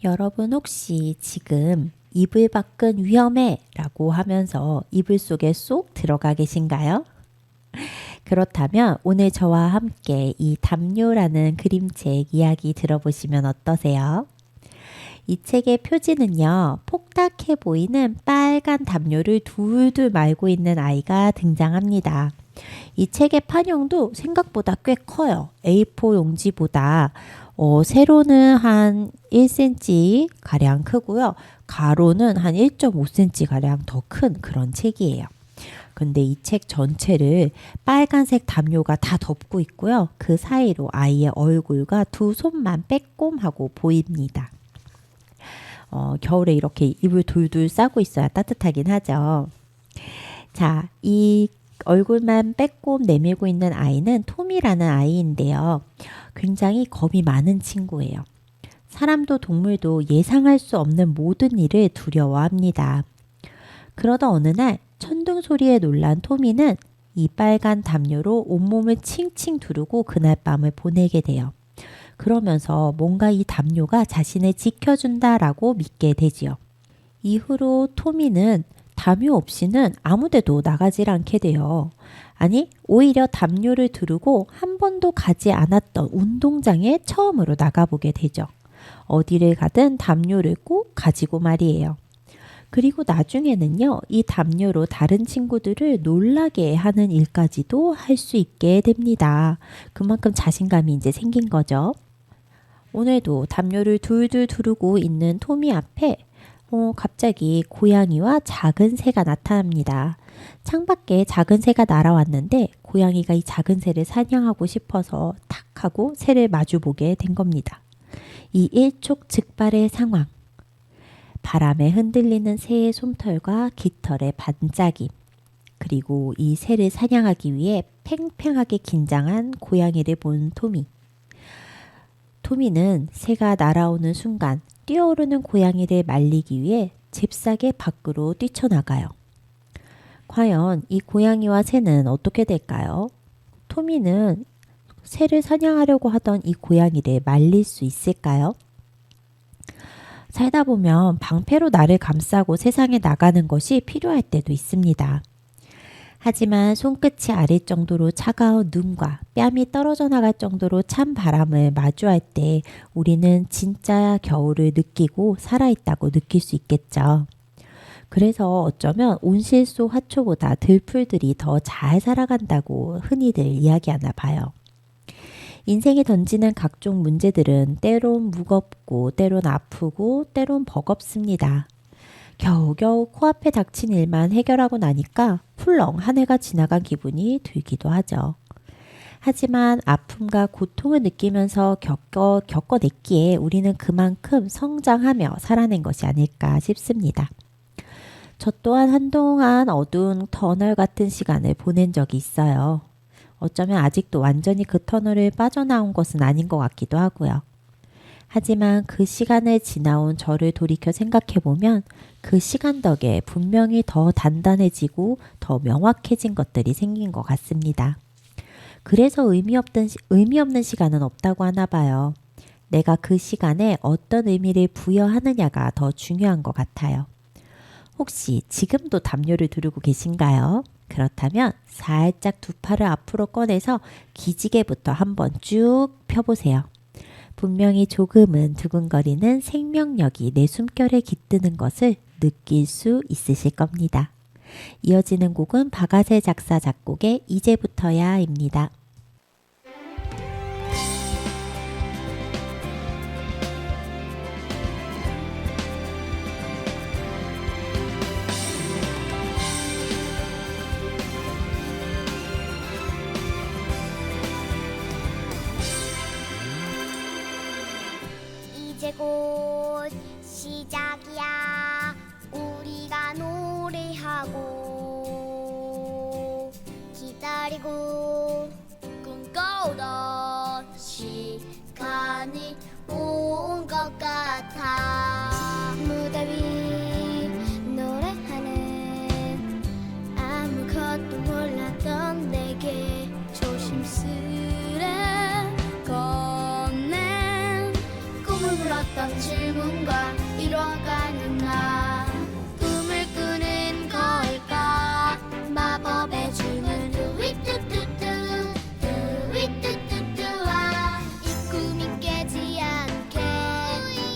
여러분 혹시 지금 이불 밖은 위험해 라고 하면서 이불 속에 쏙 들어가 계신가요? 그렇다면 오늘 저와 함께 이 담요라는 그림책 이야기 들어보시면 어떠세요? 이 책의 표지는요, 폭닥해 보이는 빨간 담요를 둘둘 말고 있는 아이가 등장합니다. 이 책의 판형도 생각보다 꽤 커요. A4 용지보다 세로는 한 1cm 가량 크고요. 가로는 한 1.5cm 가량 더 큰 그런 책이에요. 근데 이 책 전체를 빨간색 담요가 다 덮고 있고요. 그 사이로 아이의 얼굴과 두 손만 빼꼼하고 보입니다. 겨울에 이렇게 이불 둘둘 싸고 있어야 따뜻하긴 하죠. 자, 이 얼굴만 빼꼼 내밀고 있는 아이는 톰이라는 아이인데요. 굉장히 겁이 많은 친구예요. 사람도 동물도 예상할 수 없는 모든 일을 두려워합니다. 그러다 어느 날 천둥 소리에 놀란 토미는 이 빨간 담요로 온몸을 칭칭 두르고 그날 밤을 보내게 돼요. 그러면서 뭔가 이 담요가 자신을 지켜준다라고 믿게 되지요. 이후로 토미는 담요 없이는 아무데도 나가질 않게 돼요. 아니, 오히려 담요를 두르고 한 번도 가지 않았던 운동장에 처음으로 나가보게 되죠. 어디를 가든 담요를 꼭 가지고 말이에요. 그리고 나중에는요, 이 담요로 다른 친구들을 놀라게 하는 일까지도 할 수 있게 됩니다. 그만큼 자신감이 이제 생긴 거죠. 오늘도 담요를 둘둘 두르고 있는 토미 앞에 갑자기 고양이와 작은 새가 나타납니다. 창밖에 작은 새가 날아왔는데 고양이가 이 작은 새를 사냥하고 싶어서 탁 하고 새를 마주보게 된 겁니다. 이 일촉즉발의 상황. 바람에 흔들리는 새의 솜털과 깃털의 반짝임. 그리고 이 새를 사냥하기 위해 팽팽하게 긴장한 고양이를 본 토미. 토미는 새가 날아오는 순간 뛰어오르는 고양이를 말리기 위해 잽싸게 밖으로 뛰쳐나가요. 과연 이 고양이와 새는 어떻게 될까요? 토미는 새를 사냥하려고 하던 이 고양이를 말릴 수 있을까요? 살다 보면 방패로 나를 감싸고 세상에 나가는 것이 필요할 때도 있습니다. 하지만 손끝이 아릴 정도로 차가운 눈과 뺨이 떨어져 나갈 정도로 찬 바람을 마주할 때 우리는 진짜 겨울을 느끼고 살아있다고 느낄 수 있겠죠. 그래서 어쩌면 온실속 화초보다 들풀들이 더 잘 살아간다고 흔히들 이야기하나 봐요. 인생이 던지는 각종 문제들은 때론 무겁고 때론 아프고 때론 버겁습니다. 겨우겨우 코앞에 닥친 일만 해결하고 나니까 훌렁 한 해가 지나간 기분이 들기도 하죠. 하지만 아픔과 고통을 느끼면서 겪어냈기에 우리는 그만큼 성장하며 살아낸 것이 아닐까 싶습니다. 저 또한 한동안 어두운 터널 같은 시간을 보낸 적이 있어요. 어쩌면 아직도 완전히 그 터널을 빠져나온 것은 아닌 것 같기도 하고요. 하지만 그 시간을 지나온 저를 돌이켜 생각해보면 그 시간 덕에 분명히 더 단단해지고 더 명확해진 것들이 생긴 것 같습니다. 그래서 의미 없는 시간은 없다고 하나 봐요. 내가 그 시간에 어떤 의미를 부여하느냐가 더 중요한 것 같아요. 혹시 지금도 담요를 두르고 계신가요? 그렇다면 살짝 두 팔을 앞으로 꺼내서 기지개부터 한번 쭉 펴보세요. 분명히 조금은 두근거리는 생명력이 내 숨결에 깃드는 것을 느낄 수 있으실 겁니다. 이어지는 곡은 박아세 작사 작곡의 이제부터야입니다. 이제 곧 시작이야. 우리가 노래하고 기다리고 꿈꿔오던 시간이 온 것 같아. 무대 위 노래하는 아무것도 몰랐던 내게 조심스레 건넨 꿈을 물었던 질문과 이뤄가는 나. 꿈을 꾸는 걸까? 마법의 주문 뚜위뚜뚜뚜 뚜위뚜뚜뚜와 이 꿈이 깨지 않게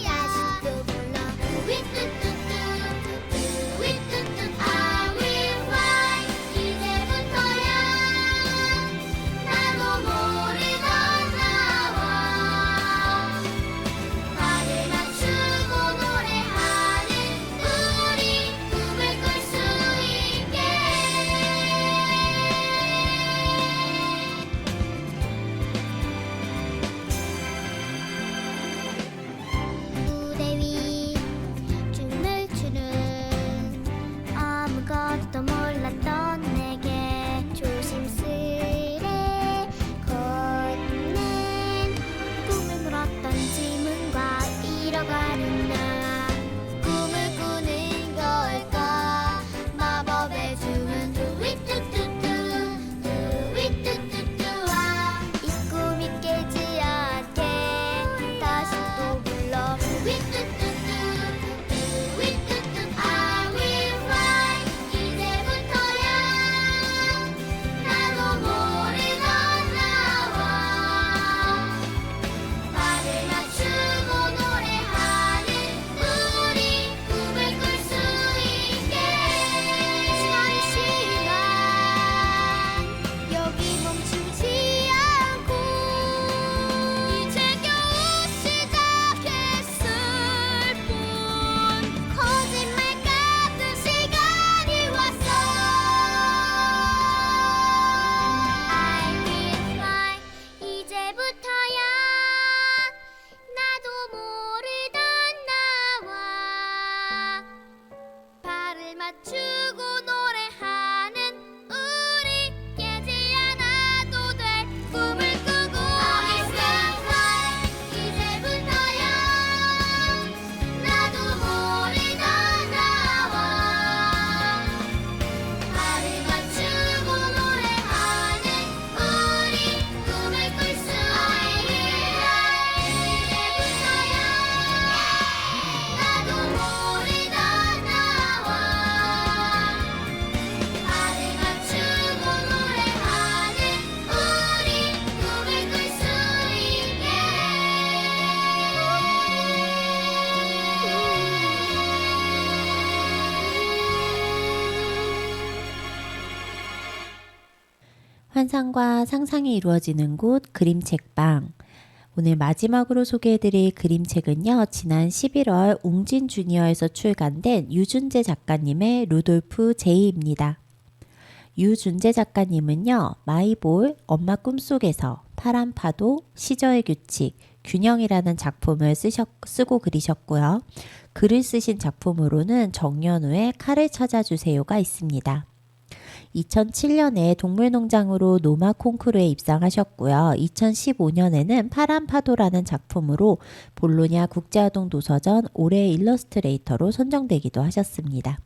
다시 또 불러 뚜위뚜뚜뚜 뚜위뚜뚜 I will fly. 이제부터야 나도 모르던 나와 발을 맞추고 노래하는 우리 꿈을 꿀 수 있게. 무대 위 춤을 추는 아무것도 몰랐던 내게 조심스레 건넨 꿈을 물었던 질문과 이뤄가는 나. 꿈을 꾸는 걸까? 마법의 주문 뚜위뚜뚜뚜 뚜위뚜뚜뚜와 이 꿈이 깨지 않게 다시 또 불러 뚜위뚜뚜뚜 뚜위뚜뚜 I will fly. 이제부터야 나도 모르던 나와 발을 맞추고 노래하는 우리 꿈을 꿀 수 있게. 시간 여기 멈추지 않고 이제 겨우 시작했을 뿐. 거짓말 같은 시간이 왔어. I will fly. 이제부터야 나도 모르던 나와 발을 맞추고 노래하는 우리 깨지 않아도 될 꿈을 꾸고 I will fly. 이제부터야 나도 모르던 나와 발을 맞추고 노래하는 우리 꿈을 꿀 수 있게. 이제부터야 나도 모르던 나와 발을 맞추고 노래하는 우리 꿈을 꿀 수 환상과 상상이 이루어지는 곳 그림책방. 오늘 마지막으로 소개해드릴 그림책은요. 지난 11월 웅진 주니어에서 출간된 유준재 작가님의 루돌프 제이입니다. 유준재 작가님은요. 마이볼, 엄마 꿈속에서, 파란 파도, 시저의 규칙, 균형이라는 작품을 쓰고 그리셨고요. 글을 쓰신 작품으로는 정연우의 칼을 찾아주세요가 있습니다. 2007년에 동물농장으로 노마 콩쿠르에 입상하셨고요. 2015년에는 파란 파도라는 작품으로 볼로냐 국제아동 도서전 올해 일러스트레이터로 선정되기도 하셨습니다.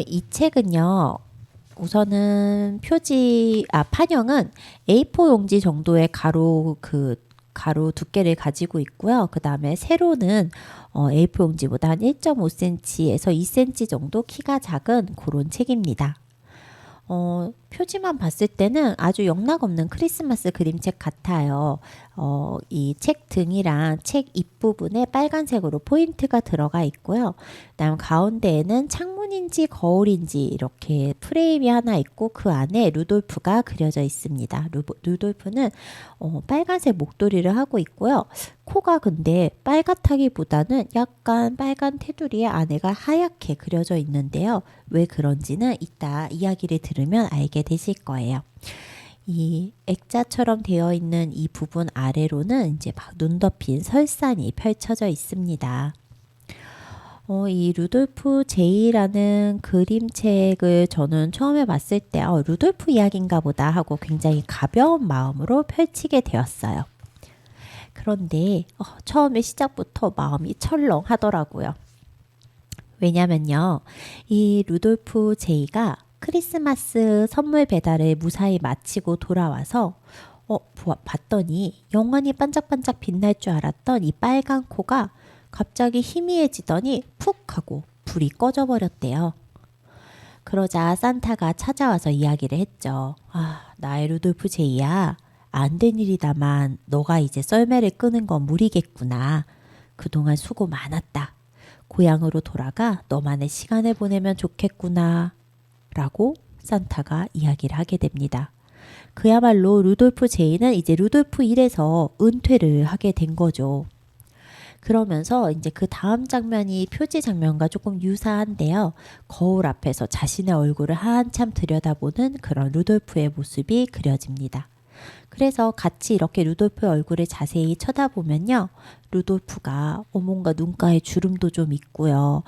이 책은요. 우선은 판형은 A4 용지 정도의 가로 두께를 가지고 있고요. 그 다음에 세로는 A4 용지보다 한 1.5cm에서 2cm 정도 키가 작은 그런 책입니다. 표지만 봤을 때는 아주 영락없는 크리스마스 그림책 같아요. 이 책 등이랑 책 입부분에 빨간색으로 포인트가 들어가 있고요. 그다음 가운데에는 창문인지 거울인지 이렇게 프레임이 하나 있고 그 안에 루돌프가 그려져 있습니다. 루돌프는 빨간색 목도리를 하고 있고요. 코가 근데 빨갛다기보다는 약간 빨간 테두리에 안에가 하얗게 그려져 있는데요. 왜 그런지는 이따 이야기를 들으면 알게 되실 거예요. 이 액자처럼 되어 있는 이 부분 아래로는 이제 막 눈 덮인 설산이 펼쳐져 있습니다. 이 루돌프 제이라는 그림책을 저는 처음에 봤을 때 루돌프 이야기인가 보다 하고 굉장히 가벼운 마음으로 펼치게 되었어요. 그런데 처음에 시작부터 마음이 철렁하더라고요. 왜냐면요. 이 루돌프 제이가 크리스마스 선물 배달을 무사히 마치고 돌아와서 봤더니 영원히 반짝반짝 빛날 줄 알았던 이 빨간 코가 갑자기 희미해지더니 푹 하고 불이 꺼져 버렸대요. 그러자 산타가 찾아와서 이야기를 했죠. 나의 루돌프 제이야. 안 된 일이다만 너가 이제 썰매를 끄는 건 무리겠구나. 그동안 수고 많았다. 고향으로 돌아가 너만의 시간을 보내면 좋겠구나. 라고 산타가 이야기를 하게 됩니다. 그야말로 루돌프 제이는 이제 루돌프 1에서 은퇴를 하게 된 거죠. 그러면서 이제 그 다음 장면이 표지 장면과 조금 유사한데요. 거울 앞에서 자신의 얼굴을 한참 들여다보는 그런 루돌프의 모습이 그려집니다. 그래서 같이 이렇게 루돌프의 얼굴을 자세히 쳐다보면요. 루돌프가 뭔가 눈가에 주름도 좀 있고요.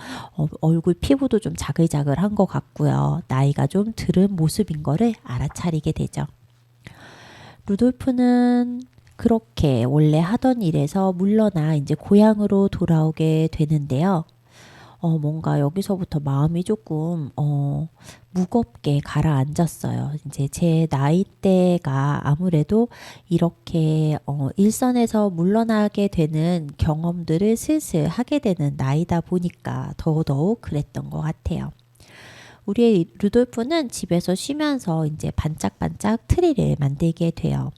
얼굴 피부도 좀 자글자글한 것 같고요. 나이가 좀 들은 모습인 거를 알아차리게 되죠. 루돌프는 그렇게 원래 하던 일에서 물러나 이제 고향으로 돌아오게 되는데요. 뭔가 여기서부터 마음이 조금 무겁게 가라앉았어요. 이제 제 나이대가 아무래도 이렇게 일선에서 물러나게 되는 경험들을 슬슬 하게 되는 나이다 보니까 더더욱 그랬던 것 같아요. 우리의 루돌프는 집에서 쉬면서 이제 반짝반짝 트리를 만들게 돼요.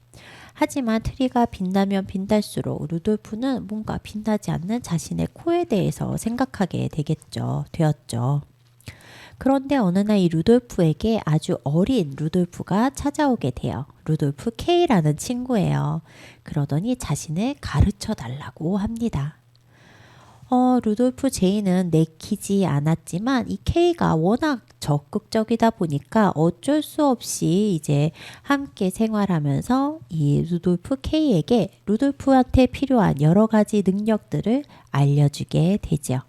하지만 트리가 빛나면 빛날수록 루돌프는 뭔가 빛나지 않는 자신의 코에 대해서 생각하게 되었죠. 그런데 어느 날 이 루돌프에게 아주 어린 루돌프가 찾아오게 돼요. 루돌프 K라는 친구예요. 그러더니 자신을 가르쳐 달라고 합니다. 루돌프 제이는 내키지 않았지만 이 K가 워낙 적극적이다 보니까 어쩔 수 없이 이제 함께 생활하면서 이 루돌프 K에게 루돌프한테 필요한 여러 가지 능력들을 알려주게 되죠.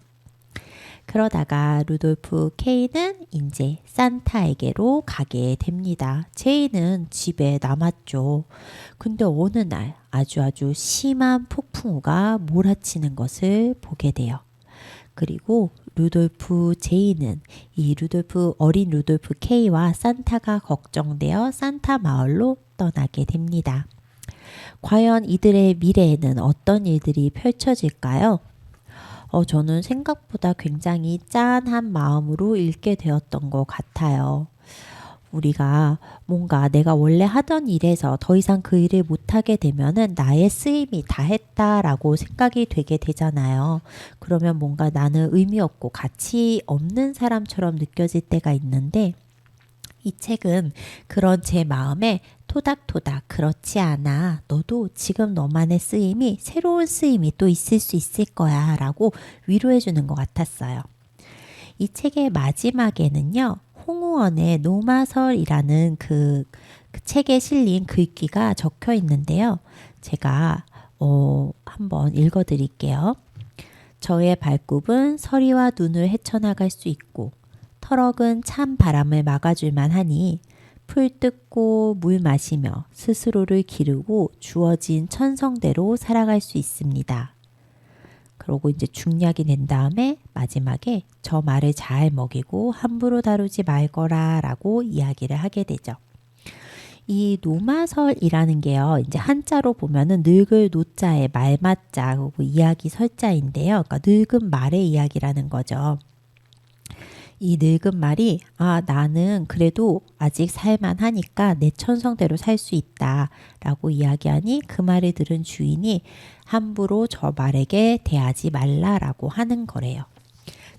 그러다가 루돌프 K는 이제 산타에게로 가게 됩니다. 제이는 집에 남았죠. 근데 어느 날 아주 심한 폭풍우가 몰아치는 것을 보게 돼요. 그리고 루돌프 제이는 이 어린 루돌프 K와 산타가 걱정되어 산타 마을로 떠나게 됩니다. 과연 이들의 미래에는 어떤 일들이 펼쳐질까요? 저는 생각보다 굉장히 짠한 마음으로 읽게 되었던 것 같아요. 우리가 뭔가 내가 원래 하던 일에서 더 이상 그 일을 못하게 되면은 나의 쓰임이 다 했다라고 생각이 되게 되잖아요. 그러면 뭔가 나는 의미 없고 가치 없는 사람처럼 느껴질 때가 있는데 이 책은 그런 제 마음에 토닥토닥 그렇지 않아. 너도 지금 너만의 쓰임이 새로운 쓰임이 또 있을 수 있을 거야 라고 위로해 주는 것 같았어요. 이 책의 마지막에는요. 홍우원의 노마설이라는 그 책에 실린 글귀가 적혀 있는데요. 제가 한번 읽어드릴게요. 저의 발굽은 서리와 눈을 헤쳐나갈 수 있고 철억은 찬 바람을 막아줄만 하니 풀 뜯고 물 마시며 스스로를 기르고 주어진 천성대로 살아갈 수 있습니다. 그러고 이제 중략이 된 다음에 마지막에 저 말을 잘 먹이고 함부로 다루지 말거라 라고 이야기를 하게 되죠. 이 노마설이라는 게요, 이제 한자로 보면은 늙을 노자에 말맞자 그리고 이야기 설자인데요. 그러니까 늙은 말의 이야기라는 거죠. 이 늙은 말이 나는 그래도 아직 살만하니까 내 천성대로 살 수 있다 라고 이야기하니 그 말을 들은 주인이 함부로 저 말에게 대하지 말라라고 하는 거래요.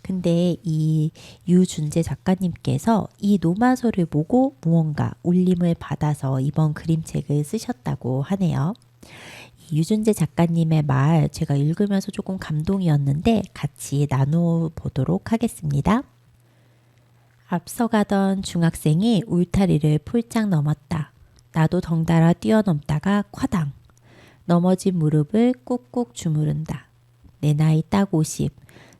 근데 이 유준재 작가님께서 이 노마설을 보고 무언가 울림을 받아서 이번 그림책을 쓰셨다고 하네요. 이 유준재 작가님의 말 제가 읽으면서 조금 감동이었는데 같이 나눠보도록 하겠습니다. 앞서가던 중학생이 울타리를 폴짝 넘었다. 나도 덩달아 뛰어넘다가 쿼당. 넘어진 무릎을 꾹꾹 주무른다. 내 나이 딱 50.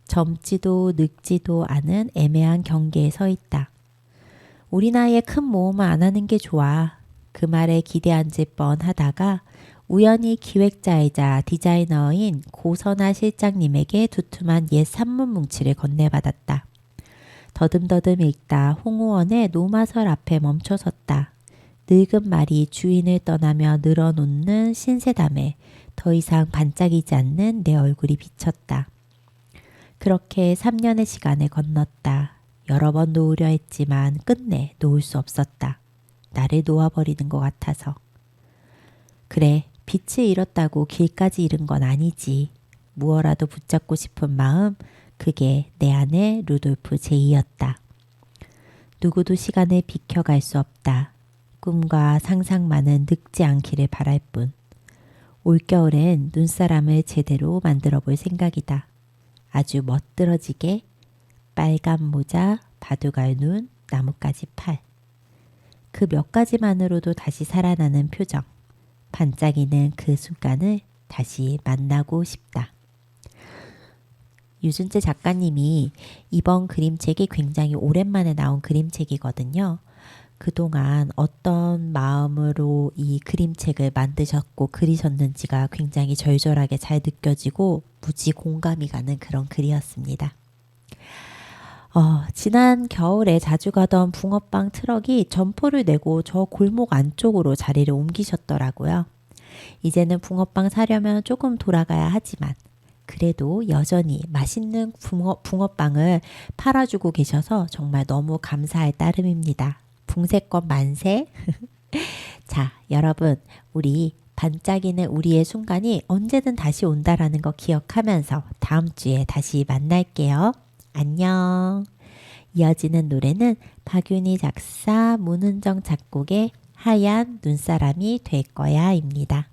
젊지도 늙지도 않은 애매한 경계에 서 있다. 우리 나이에 큰 모험을 안 하는 게 좋아. 그 말에 기대 앉을 뻔하다가 우연히 기획자이자 디자이너인 고선아 실장님에게 두툼한 옛 산문 뭉치를 건네받았다. 더듬더듬 읽다 홍호원의 노마설 앞에 멈춰섰다. 늙은 말이 주인을 떠나며 늘어놓는 신세담에 더 이상 반짝이지 않는 내 얼굴이 비쳤다. 그렇게 3년의 시간을 건넜다. 여러 번 놓으려 했지만 끝내 놓을 수 없었다. 나를 놓아버리는 것 같아서. 그래, 빛을 잃었다고 길까지 잃은 건 아니지. 무어라도 붙잡고 싶은 마음, 그게 내 아내 루돌프 제이였다. 누구도 시간을 비켜갈 수 없다. 꿈과 상상만은 늙지 않기를 바랄 뿐. 올겨울엔 눈사람을 제대로 만들어 볼 생각이다. 아주 멋들어지게 빨간 모자, 바둑알 눈, 나뭇가지 팔. 그 몇 가지만으로도 다시 살아나는 표정. 반짝이는 그 순간을 다시 만나고 싶다. 유준재 작가님이 이번 그림책이 굉장히 오랜만에 나온 그림책이거든요. 그동안 어떤 마음으로 이 그림책을 만드셨고 그리셨는지가 굉장히 절절하게 잘 느껴지고 무지 공감이 가는 그런 글이었습니다. 지난 겨울에 자주 가던 붕어빵 트럭이 점포를 내고 저 골목 안쪽으로 자리를 옮기셨더라고요. 이제는 붕어빵 사려면 조금 돌아가야 하지만 그래도 여전히 맛있는 붕어빵을 팔아주고 계셔서 정말 너무 감사할 따름입니다. 붕세권 만세! 자, 여러분, 우리 반짝이는 우리의 순간이 언제든 다시 온다라는 거 기억하면서 다음 주에 다시 만날게요. 안녕! 이어지는 노래는 박윤희 작사, 문은정 작곡의 하얀 눈사람이 될 거야입니다.